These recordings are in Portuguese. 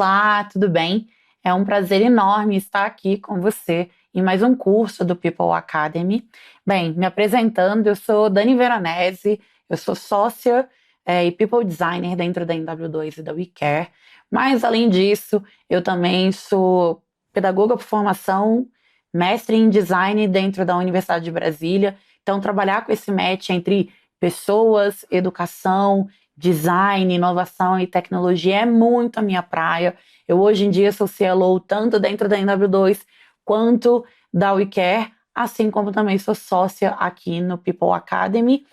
Olá, tudo bem? É um prazer enorme estar aqui com você em mais um curso do People Academy. Bem, me apresentando, eu sou Dani Veronese, eu sou sócia e People Designer dentro da NW2 e da WeCare, mas além disso, eu também sou pedagoga por formação, mestre em Design dentro da Universidade de Brasília, então trabalhar com esse match entre pessoas, educação, design, inovação e tecnologia é muito a minha praia. Eu hoje em dia sou CLO tanto dentro da NW2 quanto da WeCare, assim como também sou sócia aqui no People Academy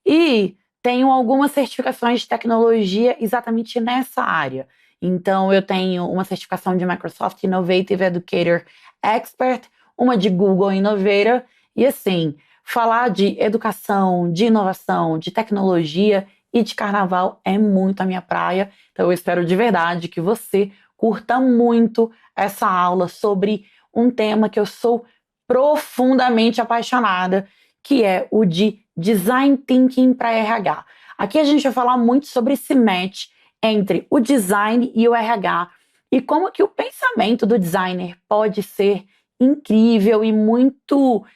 e tenho algumas certificações de tecnologia exatamente nessa área. Então, eu tenho uma certificação de Microsoft Innovative Educator Expert, uma de Google Innovator, e assim, falar de educação, de inovação, de tecnologia e de carnaval é muito a minha praia. Então, eu espero de verdade que você curta muito essa aula sobre um tema que eu sou profundamente apaixonada, que é o de Design Thinking para RH. Aqui a gente vai falar muito sobre esse match entre o design e o RH e como que o pensamento do designer pode ser incrível e muito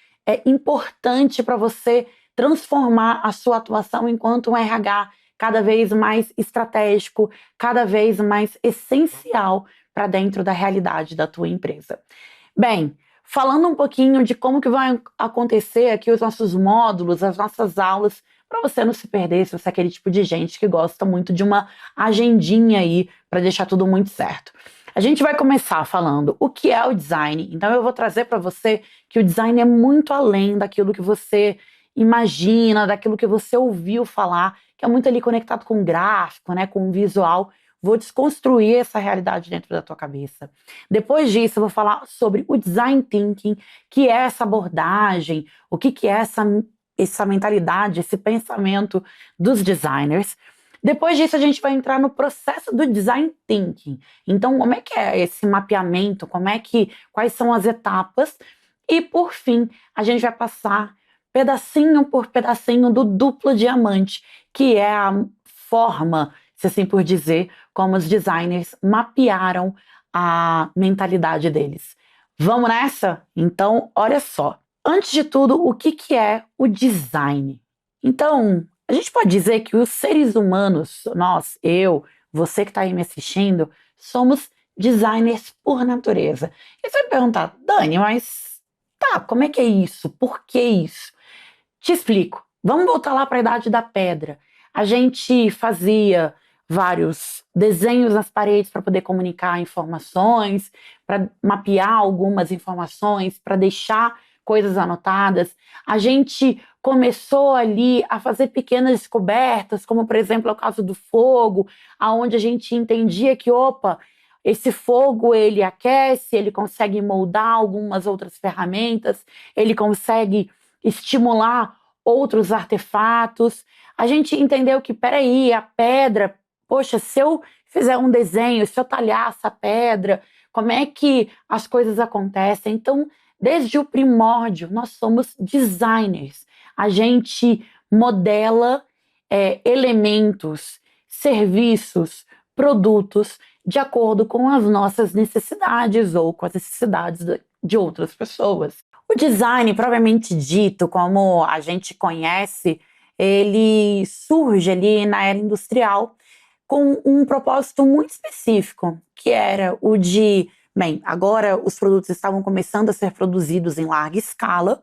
importante para você transformar a sua atuação enquanto um RH cada vez mais estratégico, cada vez mais essencial para dentro da realidade da tua empresa. Bem, falando um pouquinho de como que vai acontecer aqui os nossos módulos, as nossas aulas, para você não se perder, se você é aquele tipo de gente que gosta muito de uma agendinha aí para deixar tudo muito certo. A gente vai começar falando o que é o design. Então eu vou trazer para você que o design é muito além daquilo que você imagina, daquilo que você ouviu falar, que é muito ali conectado com o gráfico, né, com o visual. Vou desconstruir essa realidade dentro da tua cabeça. Depois disso, eu vou falar sobre o design thinking, que é essa abordagem, o que é essa mentalidade, esse pensamento dos designers. Depois disso, a gente vai entrar no processo do design thinking. Então, como é que é esse mapeamento? Quais são as etapas? E, por fim, a gente vai passar pedacinho por pedacinho do duplo diamante, que é a forma, se assim por dizer, como os designers mapearam a mentalidade deles. Vamos nessa? Então, olha só. Antes de tudo, o que é o design? Então, a gente pode dizer que os seres humanos, nós, eu, você que está aí me assistindo, somos designers por natureza. E você vai perguntar, Dani, mas tá, como é que é isso? Por que isso? Te explico. Vamos voltar lá para a Idade da Pedra. A gente fazia vários desenhos nas paredes para poder comunicar informações, para mapear algumas informações, para deixar coisas anotadas. A gente começou ali a fazer pequenas descobertas, como por exemplo o caso do fogo, aonde a gente entendia que, opa, esse fogo ele aquece, ele consegue moldar algumas outras ferramentas, ele consegue estimular outros artefatos. A gente entendeu que, peraí, a pedra, poxa, se eu fizer um desenho, se eu talhar essa pedra, como é que as coisas acontecem? Então, desde o primórdio, nós somos designers. A gente modela elementos, serviços, produtos de acordo com as nossas necessidades ou com as necessidades de outras pessoas. O design, propriamente dito, como a gente conhece, ele surge ali na era industrial com um propósito muito específico, que era o de, bem, agora os produtos estavam começando a ser produzidos em larga escala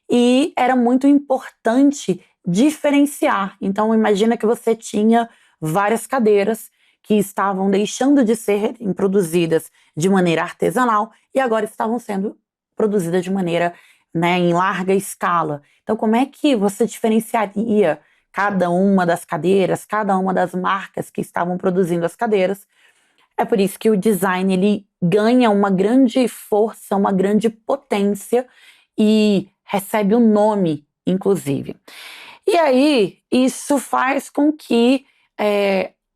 e era muito importante diferenciar. Então, imagina que você tinha várias cadeiras que estavam deixando de serem produzidas de maneira artesanal e agora estavam sendo produzidas de maneira, né, em larga escala. Então, como é que você diferenciaria cada uma das cadeiras, cada uma das marcas que estavam produzindo as cadeiras? É por isso que o design ele ganha uma grande força, uma grande potência e recebe um nome, inclusive. E aí, isso faz com que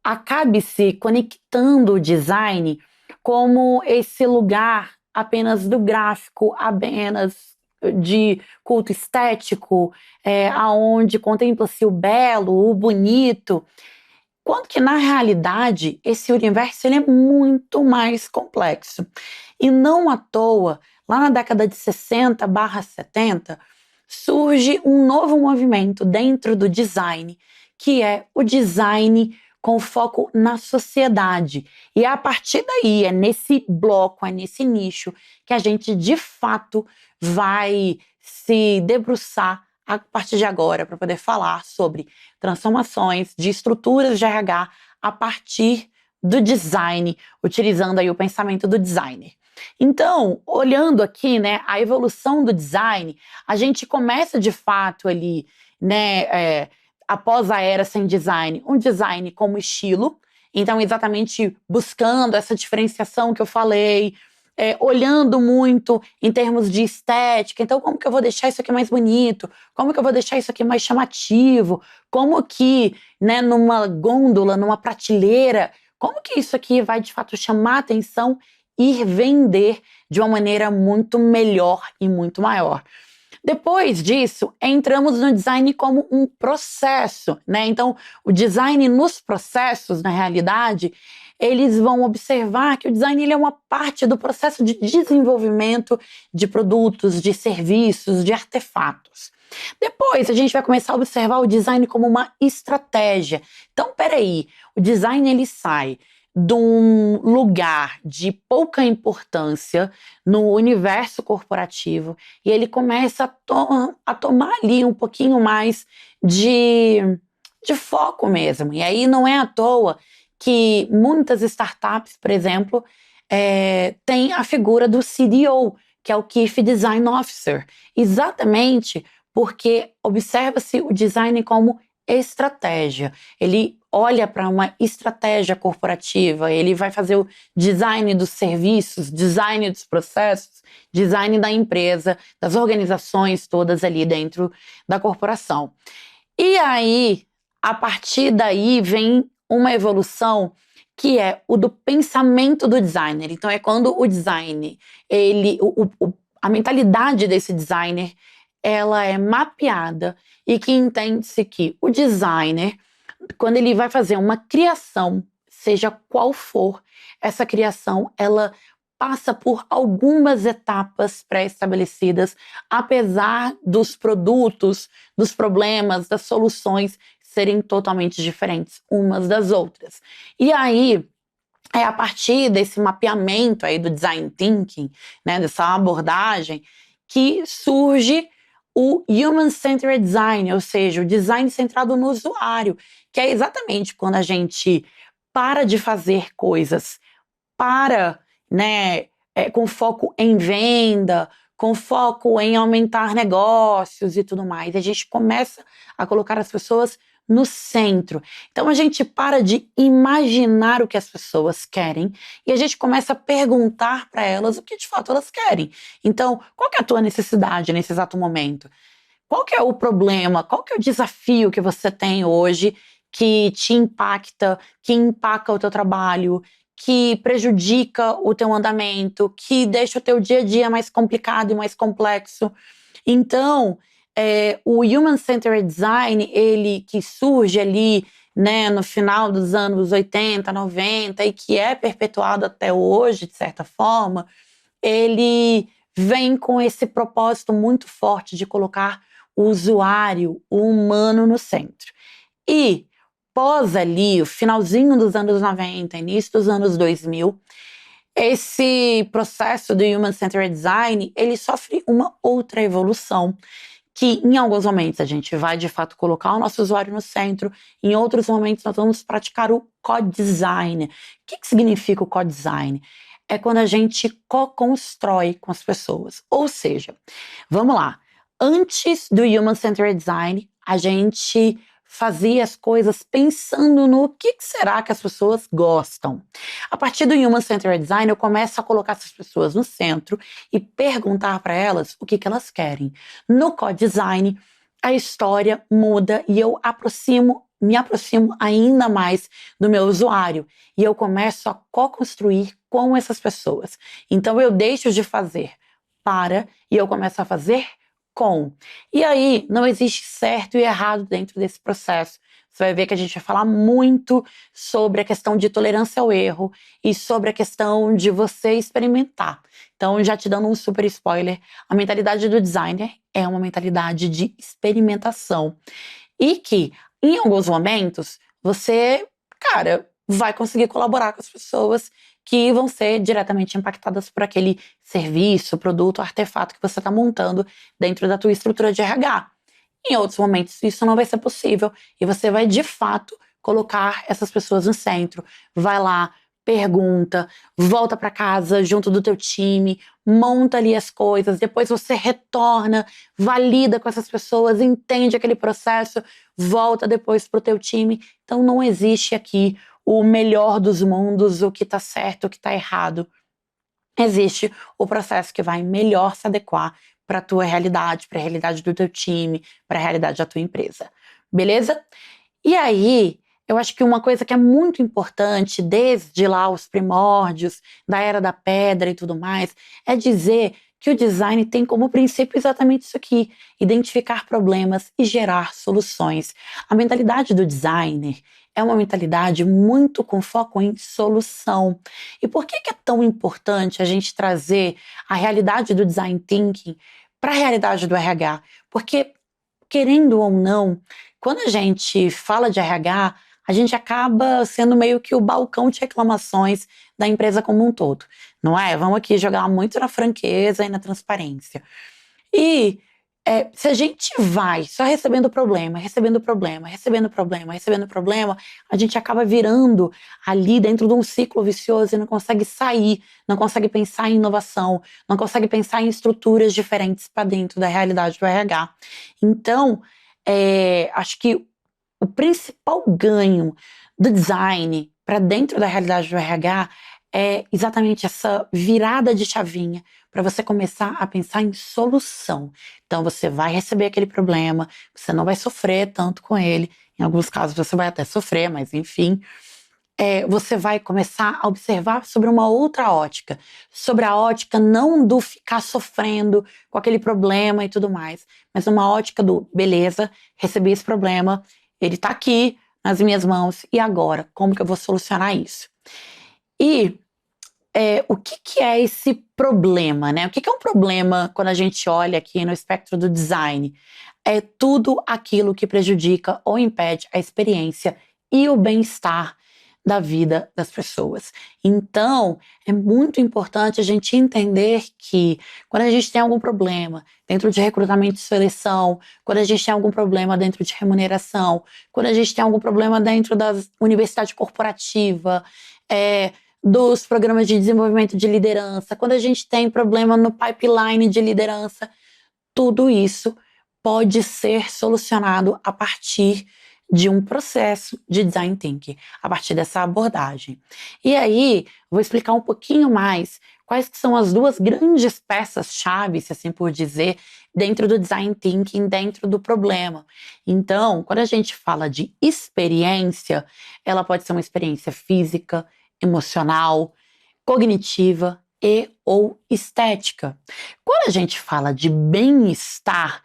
acabe se conectando o design como esse lugar apenas do gráfico, apenas de culto estético, aonde contempla-se o belo, o bonito, Enquanto que, na realidade, esse universo ele é muito mais complexo. E não à toa, lá na década de 60/70, surge um novo movimento dentro do design, que é o design com foco na sociedade. E é a partir daí, é nesse bloco, é nesse nicho, que a gente, de fato, vai se debruçar a partir de agora para poder falar sobre transformações de estruturas de RH a partir do design, utilizando aí o pensamento do designer. Então, olhando aqui, né, a evolução do design, a gente começa de fato ali, né, após a era sem design, um design como estilo, então exatamente buscando essa diferenciação que eu falei, olhando muito em termos de estética, então como que eu vou deixar isso aqui mais bonito, como que eu vou deixar isso aqui mais chamativo, como que, né, numa gôndola, numa prateleira, como que isso aqui vai de fato chamar a atenção e vender de uma maneira muito melhor e muito maior. Depois disso, entramos no design como um processo, né? Então, o design nos processos, na realidade, eles vão observar que o design ele é uma parte do processo de desenvolvimento de produtos, de serviços, de artefatos. Depois, a gente vai começar a observar o design como uma estratégia. Então, peraí, o design ele sai de um lugar de pouca importância no universo corporativo e ele começa a tomar ali um pouquinho mais de foco mesmo. E aí não é à toa que muitas startups, por exemplo, têm a figura do CDO, que é o Chief Design Officer, exatamente porque observa-se o design como estratégia. Ele olha para uma estratégia corporativa, ele vai fazer o design dos serviços, design dos processos, design da empresa, das organizações todas ali dentro da corporação. E aí, a partir daí, vem uma evolução que é o do pensamento do designer. Então, é quando o design, a mentalidade desse designer, ela é mapeada e que entende-se que o designer, quando ele vai fazer uma criação, seja qual for, essa criação, ela passa por algumas etapas pré-estabelecidas, apesar dos produtos, dos problemas, das soluções serem totalmente diferentes umas das outras. E aí, é a partir desse mapeamento aí do design thinking, né, dessa abordagem, que surge o Human-Centered Design, ou seja, o design centrado no usuário, que é exatamente quando a gente para de fazer coisas né, com foco em venda, com foco em aumentar negócios e tudo mais. A gente começa a colocar as pessoas no centro. Então a gente para de imaginar o que as pessoas querem e a gente começa a perguntar para elas o que de fato elas querem. Então, qual que é a tua necessidade nesse exato momento? Qual que é o problema? Qual que é o desafio que você tem hoje que te impacta, que empaca o teu trabalho, que prejudica o teu andamento, que deixa o teu dia a dia mais complicado e mais complexo? Então, o Human-Centered Design, ele que surge ali, né, no final dos anos 80, 90 e que é perpetuado até hoje, de certa forma, ele vem com esse propósito muito forte de colocar o usuário, o humano no centro. E pós ali, o finalzinho dos anos 90, início dos anos 2000, esse processo do Human-Centered Design, ele sofre uma outra evolução, que em alguns momentos a gente vai de fato colocar o nosso usuário no centro, em outros momentos nós vamos praticar o co-design. O que significa o co-design? É quando a gente co-constrói com as pessoas. Ou seja, vamos lá, antes do Human-Centered Design, a gente fazia as coisas pensando no que será que as pessoas gostam. A partir do Human-Centered Design, eu começo a colocar essas pessoas no centro e perguntar para elas o que elas querem. No co-design, a história muda e eu me aproximo ainda mais do meu usuário e eu começo a co-construir com essas pessoas. Então eu deixo de fazer para e eu começo a fazer com. E aí não existe certo e errado dentro desse processo você vai ver que a gente vai falar muito sobre a questão de tolerância ao erro e sobre a questão de você experimentar. Então, já te dando um super spoiler, a mentalidade do designer é uma mentalidade de experimentação. E que, em alguns momentos, você, cara, vai conseguir colaborar com as pessoas que vão ser diretamente impactadas por aquele serviço, produto, artefato que você está montando dentro da tua estrutura de RH. Em outros momentos, isso não vai ser possível e você vai, de fato, colocar essas pessoas no centro. Vai lá, pergunta, volta para casa junto do teu time, monta ali as coisas, depois você retorna, valida com essas pessoas, entende aquele processo, volta depois pro teu time. Então não existe aqui o melhor dos mundos, o que tá certo, o que tá errado. Existe o processo que vai melhor se adequar para a tua realidade, para a realidade do teu time, para a realidade da tua empresa. Beleza? E aí, eu acho que uma coisa que é muito importante, desde lá os primórdios, da Era da Pedra e tudo mais, é dizer que o design tem como princípio exatamente isso aqui: identificar problemas e gerar soluções. A mentalidade do designer é uma mentalidade muito com foco em solução. E por que é tão importante a gente trazer a realidade do design thinking para a realidade do RH? Porque, querendo ou não, quando a gente fala de RH, a gente acaba sendo meio que o balcão de reclamações da empresa como um todo, não é? Vamos aqui jogar muito na franqueza e na transparência. E se a gente vai só recebendo problema, recebendo problema, recebendo problema, recebendo problema, a gente acaba virando ali dentro de um ciclo vicioso e não consegue sair, não consegue pensar em inovação, não consegue pensar em estruturas diferentes para dentro da realidade do RH. Então, acho que o principal ganho do design para dentro da realidade do RH é exatamente essa virada de chavinha para você começar a pensar em solução. Então você vai receber aquele problema, você não vai sofrer tanto com ele, em alguns casos você vai até sofrer, mas enfim, você vai começar a observar sobre uma outra ótica, sobre a ótica não do ficar sofrendo com aquele problema e tudo mais, mas uma ótica do beleza, recebi esse problema, ele está aqui nas minhas mãos, e agora? Como que eu vou solucionar isso? E o que é esse problema, né? O que é um problema quando a gente olha aqui no espectro do design? É tudo aquilo que prejudica ou impede a experiência e o bem-estar da vida das pessoas. Então, é muito importante a gente entender que quando a gente tem algum problema dentro de recrutamento e seleção, quando a gente tem algum problema dentro de remuneração, quando a gente tem algum problema dentro da universidade corporativa, dos programas de desenvolvimento de liderança, quando a gente tem problema no pipeline de liderança, tudo isso pode ser solucionado a partir de um processo de design thinking, a partir dessa abordagem. E aí, vou explicar um pouquinho mais quais que são as duas grandes peças-chave, se assim por dizer, dentro do design thinking, dentro do problema. Então, quando a gente fala de experiência, ela pode ser uma experiência física, emocional, cognitiva e ou estética. Quando a gente fala de bem-estar,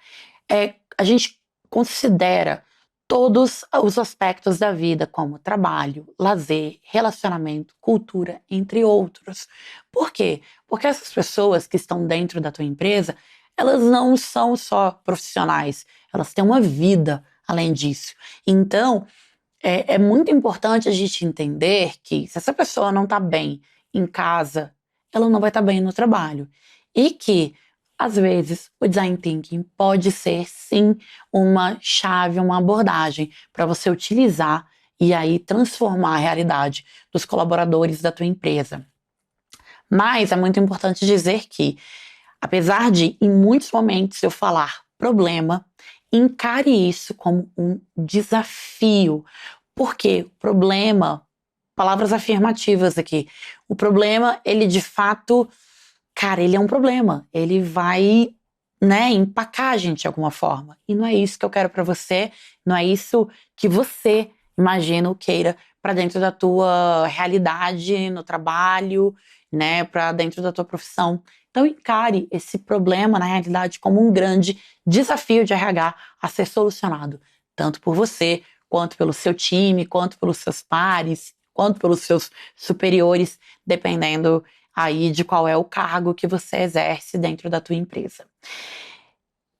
a gente considera todos os aspectos da vida, como trabalho, lazer, relacionamento, cultura, entre outros. Por quê? Porque essas pessoas que estão dentro da tua empresa, elas não são só profissionais, elas têm uma vida além disso. Então, é muito importante a gente entender que se essa pessoa não está bem em casa, ela não vai estar bem no trabalho. E que, às vezes, o design thinking pode ser, sim, uma chave, uma abordagem para você utilizar e aí transformar a realidade dos colaboradores da tua empresa. Mas é muito importante dizer que, apesar de, em muitos momentos, eu falar problema, encare isso como um desafio. Porque problema, palavras afirmativas aqui, o problema, ele de fato, cara, ele é um problema. Ele vai, né, empacar a gente de alguma forma. E não é isso que eu quero para você, não é isso que você, imagina ou queira, para dentro da tua realidade, no trabalho, né, para dentro da tua profissão. Então encare esse problema, na realidade, como um grande desafio de RH a ser solucionado, tanto por você, quanto pelo seu time, quanto pelos seus pares, quanto pelos seus superiores, dependendo aí de qual é o cargo que você exerce dentro da tua empresa.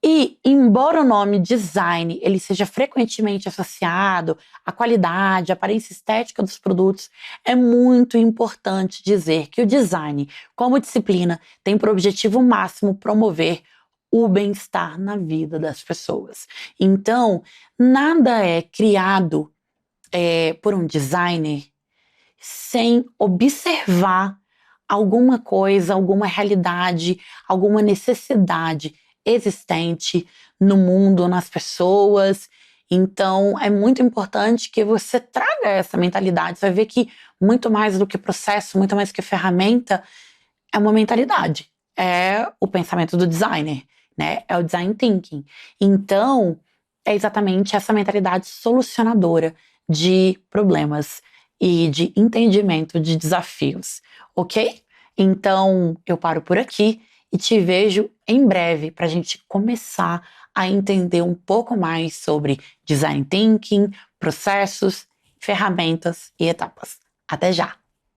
E, embora o nome design ele seja frequentemente associado à qualidade, à aparência estética dos produtos, é muito importante dizer que o design, como disciplina, tem por objetivo máximo promover o bem-estar na vida das pessoas. Então, nada é criado por um designer sem observar alguma coisa, alguma realidade, alguma necessidade existente no mundo, nas pessoas. Então, é muito importante que você traga essa mentalidade. Você vai ver que muito mais do que processo, muito mais do que ferramenta, é uma mentalidade. É o pensamento do designer, né? É o design thinking. Então, é exatamente essa mentalidade solucionadora de problemas e de entendimento de desafios, ok? Então, eu paro por aqui e te vejo em breve para a gente começar a entender um pouco mais sobre design thinking, processos, ferramentas e etapas. Até já!